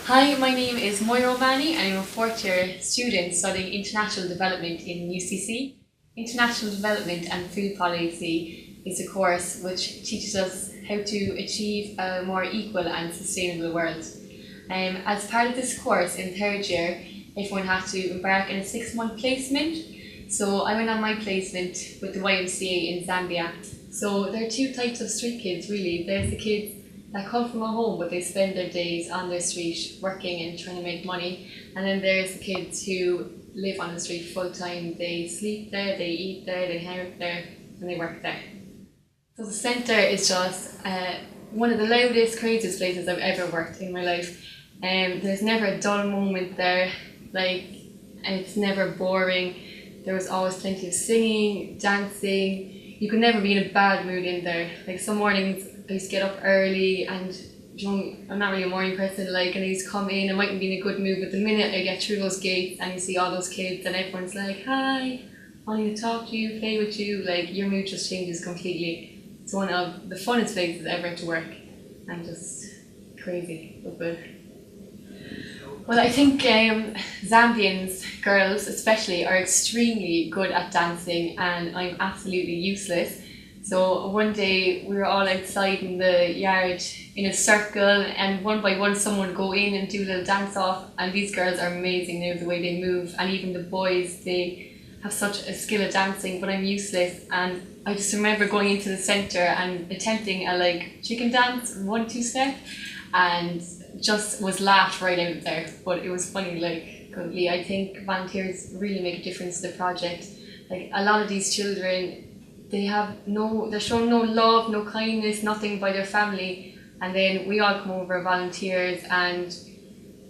Hi, my name is Máire O'Mahony and I'm a fourth year student studying International Development in UCC. International Development and Food Policy is a course which teaches us how to achieve a more equal and sustainable world. As part of this course in third year, everyone had to embark on a 6-month placement. So I went on my placement with the YMCA in Zambia. So there are two types of street kids really. There's the kids that come from a home but they spend their days on the street working and trying to make money, and then there's the kids who live on the street full time. They sleep there, they eat there, they hang out there and they work there. So the centre is just one of the loudest, craziest places I've ever worked in my life. There's never a dull moment there, and it's never boring. There was always plenty of singing, dancing. You could never be in a bad mood in there. Like some mornings I used to get up early and I'm not really a morning person, and I used to come in, I mightn't be in a good mood, but the minute I get through those gates and you see all those kids and everyone's like, hi, wanting to talk to you, play with you, your mood just changes completely. It's one of the funnest places ever to work and just crazy, but good. Well, I think Zambians, girls especially, are extremely good at dancing and I'm absolutely useless. So one day we were all outside in the yard in a circle and one by one someone would go in and do a little dance off, and these girls are amazing now, the way they move, and even the boys, they have such a skill at dancing, but I'm useless. And I just remember going into the centre and attempting a chicken dance, 1-2 step, and just was laughed right out there, but it was funny. Completely. I think volunteers really make a difference to the project. A lot of these children, they're shown no love, no kindness, nothing by their family, and then we all come over, volunteers, and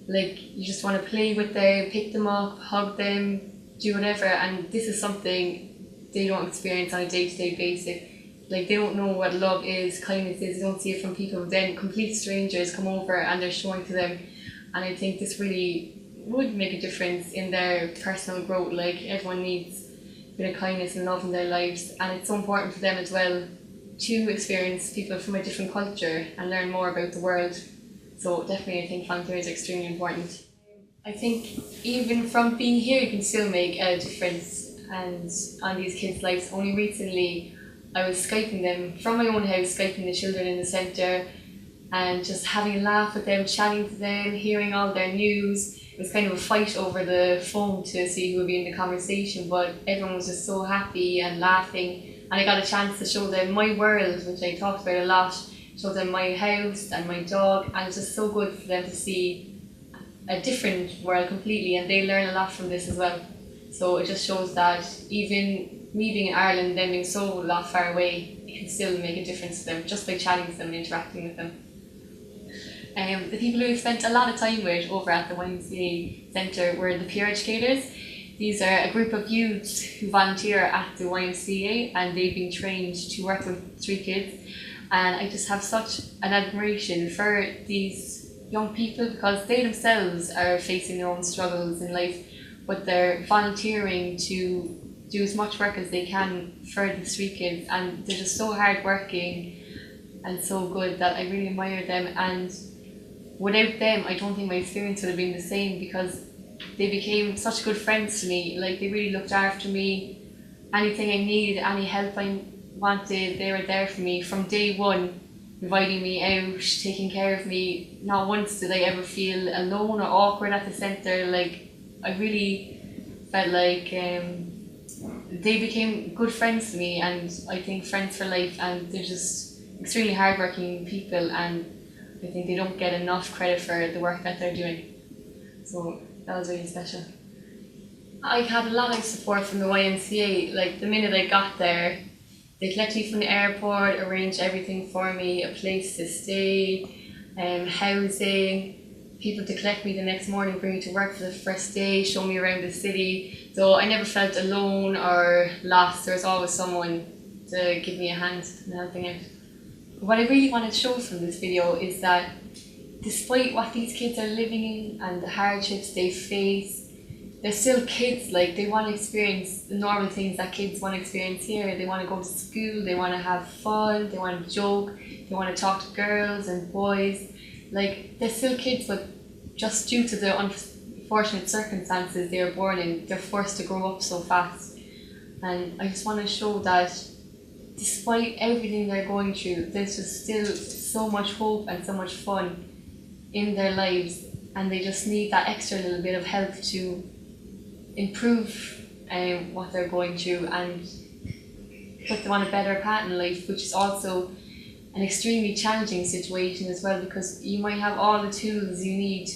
you just want to play with them, pick them up, hug them, do whatever, and this is something they don't experience on a day-to-day basis. They don't know what love is, kindness is, they don't see it from people, then complete strangers come over and they're showing to them, and I think this really would make a difference in their personal growth. Everyone needs a bit of kindness and love in their lives, and it's so important for them as well to experience people from a different culture and learn more about the world. So definitely I think volunteers are extremely important. I think even from being here you can still make a difference and on these kids' lives. Only recently I was Skyping them from my own house, Skyping the children in the centre and just having a laugh with them, chatting to them, hearing all their news. It was kind of a fight over the phone to see who would be in the conversation, but everyone was just so happy and laughing, and I got a chance to show them my world, which I talked about a lot, show them my house and my dog, and it's just so good for them to see a different world completely, and they learn a lot from this as well. So it just shows that even me being in Ireland, them being so a lot far away, it can still make a difference to them just by chatting to them and interacting with them. The people who we've spent a lot of time with over at the YMCA Centre were the peer educators. These are a group of youths who volunteer at the YMCA and they've been trained to work with street kids. And I just have such an admiration for these young people because they themselves are facing their own struggles in life, but they're volunteering to do as much work as they can for the street kids, and they're just so hardworking and so good that I really admire them. And without them, I don't think my experience would have been the same because they became such good friends to me. They really looked after me. Anything I needed, any help I wanted, they were there for me from day one, inviting me out, taking care of me. Not once did I ever feel alone or awkward at the centre. I really felt they became good friends to me, and I think friends for life, and they're just extremely hardworking people, and I think they don't get enough credit for the work that they're doing. So that was really special. I had a lot of support from the YMCA. The minute I got there, they collected me from the airport, arranged everything for me, a place to stay, housing, people to collect me the next morning, bring me to work for the first day, show me around the city. So I never felt alone or lost. There was always someone to give me a hand and helping out. What I really want to show from this video is that despite what these kids are living in and the hardships they face, they're still kids. They want to experience the normal things that kids want to experience here. They want to go to school, they want to have fun, they want to joke, they want to talk to girls and boys. They're still kids, but just due to the unfortunate circumstances they were born in, they're forced to grow up so fast. And I just want to show that despite everything they're going through, there's just still so much hope and so much fun in their lives, and they just need that extra little bit of help to improve what they're going through and put them on a better path in life, which is also an extremely challenging situation as well, because you might have all the tools you need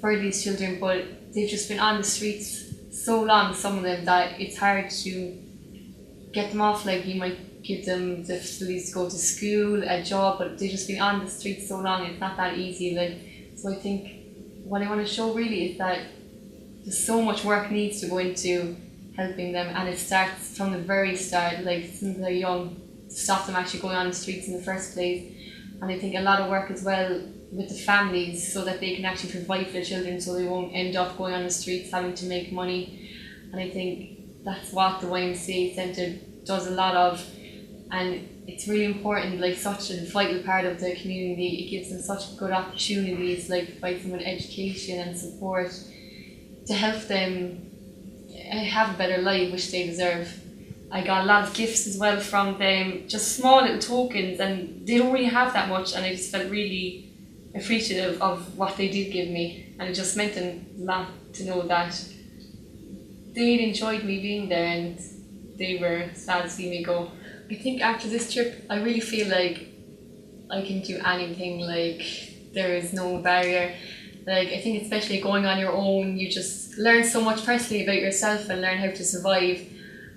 for these children, but they've just been on the streets so long, some of them, that it's hard to get them off. Like, you might give them the facilities to go to school, a job, but they've just been on the streets so long, it's not that easy. So I think what I want to show really is that there's so much work needs to go into helping them, and it starts from the very start, like since they're young, to stop them actually going on the streets in the first place. And I think a lot of work as well with the families, so that they can actually provide for the children, so they won't end up going on the streets having to make money. And I think that's what the YMCA Centre does a lot of, and it's really important, like such a vital part of the community. It gives them such good opportunities, like provide them with education and support to help them have a better life, which they deserve. I got a lot of gifts as well from them, just small little tokens, and they don't really have that much, and I just felt really appreciative of what they did give me, and it just meant a lot to know that they'd enjoyed me being there and they were sad to see me go. I think after this trip I really feel like I can do anything, like there is no barrier. Like, I think especially going on your own, you just learn so much personally about yourself and learn how to survive.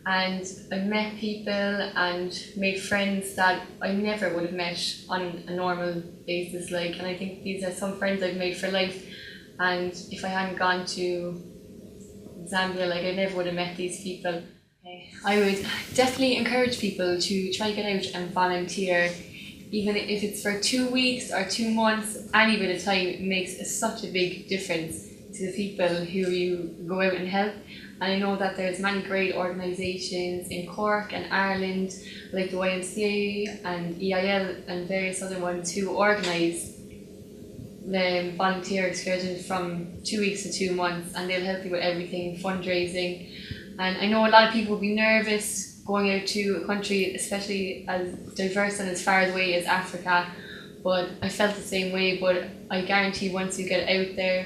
And I met people and made friends that I never would have met on a normal basis. Like, and I think these are some friends I've made for life. And if I hadn't gone to Zambia, like, I never would have met these people. I would definitely encourage people to try get out and volunteer. Even if it's for 2 weeks or 2 months, any bit of time makes such a big difference to the people who you go out and help. And I know that there's many great organisations in Cork and Ireland, like the YMCA and EIL and various other ones, who organise the volunteer excursions from 2 weeks to 2 months, and they'll help you with everything, fundraising. And I know a lot of people will be nervous going out to a country, especially as diverse and as far away as Africa, but I felt the same way. But I guarantee once you get out there,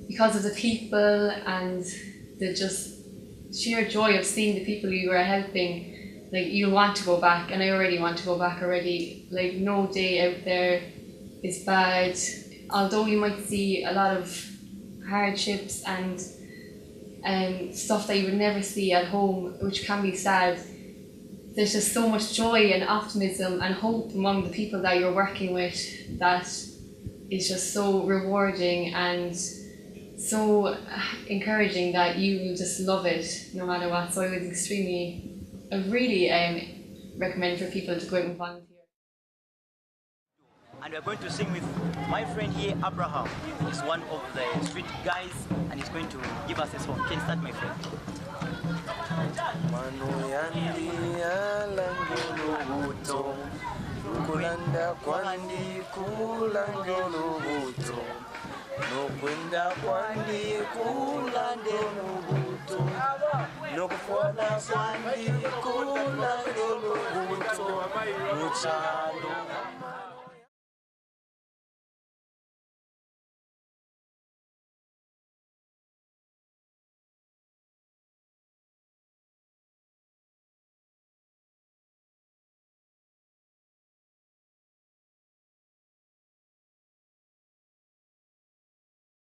because of the people and the just sheer joy of seeing the people you are helping, like, you'll want to go back. And I already want to go back already. Like, no day out there is bad, although you might see a lot of hardships and stuff that you would never see at home, which can be sad. There's just so much joy and optimism and hope among the people that you're working with that is just so rewarding and so encouraging that you will just love it no matter what. So I really recommend for people to go out and volunteer. And we're going to sing with my friend here, Abraham. He's one of the street guys, and he's going to give us a song. Can you start, my friend? Nokwenda kwandi kulande nubuto nokufona kwandi kulande nubuto muchalo